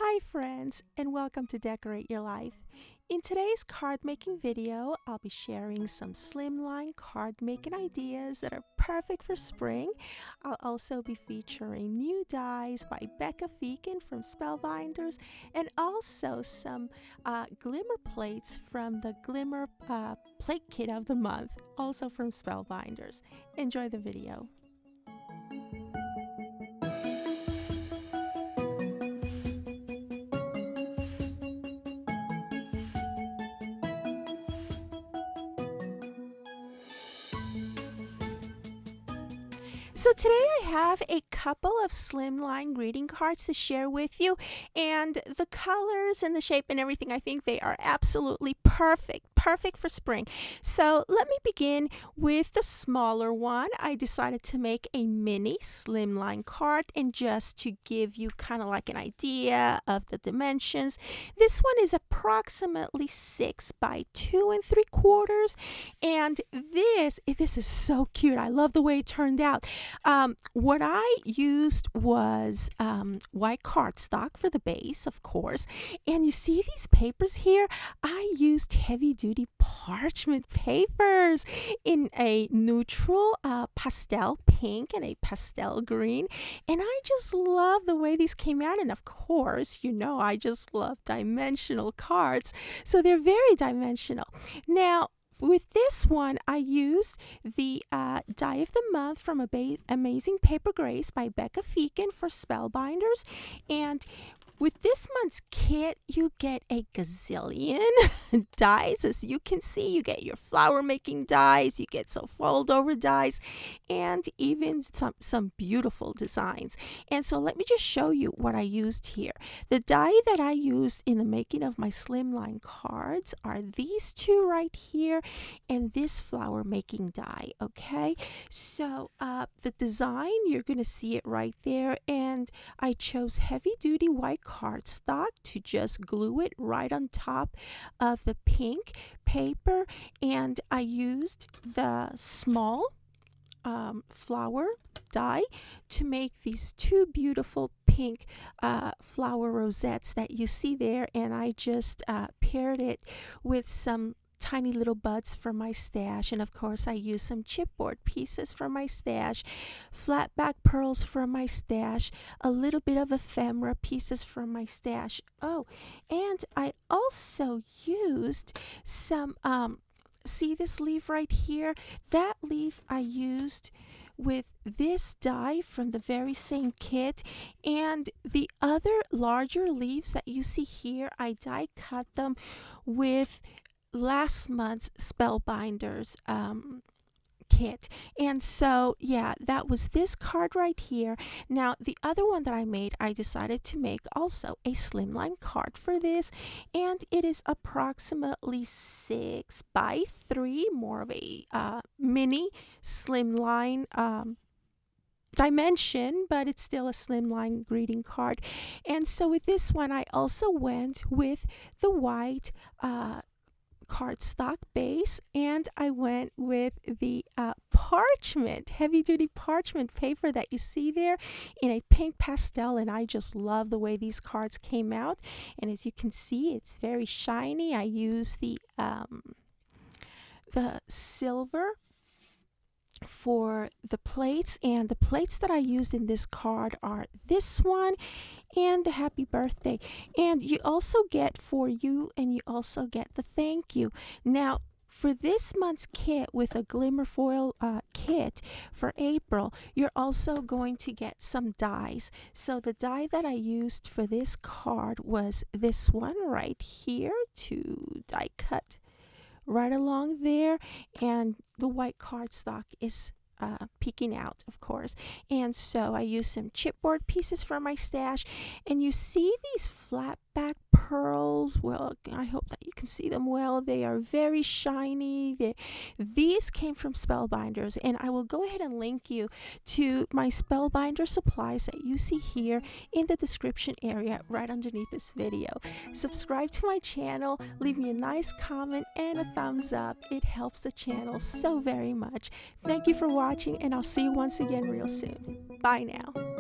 Hi friends, and welcome to Decorate Your Life. In today's card making video, I'll be sharing some slimline card making ideas that are perfect for spring. I'll also be featuring new dies by Becca Feeken from Spellbinders, and also some Glimmer plates from the Glimmer plate kit of the month, also from Spellbinders. Enjoy the video. So today I have a couple of slimline greeting cards to share with you, and the colors and the shape and everything, I think they are absolutely perfect for spring. So let me begin with the smaller one. I decided to make a mini slimline card, and just to give you kind of like an idea of the dimensions, this one is approximately 6 by 2 3/4, and this is so cute. I love the way it turned out. What I used was white cardstock for the base, of course, and you see these papers here? I used heavy-duty parchment papers in a neutral pastel pink and a pastel green, and I just love the way these came out. And of course, you know, I just love dimensional cards, so they're very dimensional. Now, with this one, I used the Die of the Month from Amazing Paper Grace by Becca Feeken for Spellbinders. And with this month's kit, you get a gazillion dies. As you can see, you get your flower making dies, you get some fold over dies, and even some beautiful designs. And so let me just show you what I used here. The die that I used in the making of my slimline cards are these two right here and this flower making die. Okay, so the design, you're gonna see it right there, and I chose heavy duty white cardstock to just glue it right on top of the pink paper, and I used the small flower die to make these two beautiful pink flower rosettes that you see there, and I just paired it with some tiny little buds from my stash, and of course I used some chipboard pieces from my stash, flat back pearls from my stash, a little bit of ephemera pieces from my stash. Oh, and I also used some see this leaf right here? That leaf I used with this die from the very same kit, and the other larger leaves that you see here, I die cut them with last month's Spellbinders kit. And so yeah, that was this card right here. Now the other one that I made, I decided to make also a slimline card for this, and it is approximately 6 by 3, more of a mini slimline dimension, but it's still a slimline greeting card. And so with this one, I also went with the white cardstock base, and I went with the parchment, heavy-duty parchment paper that you see there in a pink pastel, and I just love the way these cards came out. And as you can see, it's very shiny. I use the silver for the plates, and the plates that I used in this card are this one and the happy birthday, and you also get for you, and you also get the thank you. Now for this month's kit with a Glimmer foil kit for April, you're also going to get some dies. So the die that I used for this card was this one right here, to die cut right along there, and the white cardstock is peeking out, of course. And so I used some chipboard pieces from my stash, and you see these flat back pearls. Well, I hope that you can see them well. They are very shiny. These came from Spellbinders, and I will go ahead and link you to my Spellbinder supplies that you see here in the description area right underneath this video. Subscribe to my channel, leave me a nice comment and a thumbs up. It helps the channel so very much. Thank you for watching, and I'll see you once again real soon. Bye now.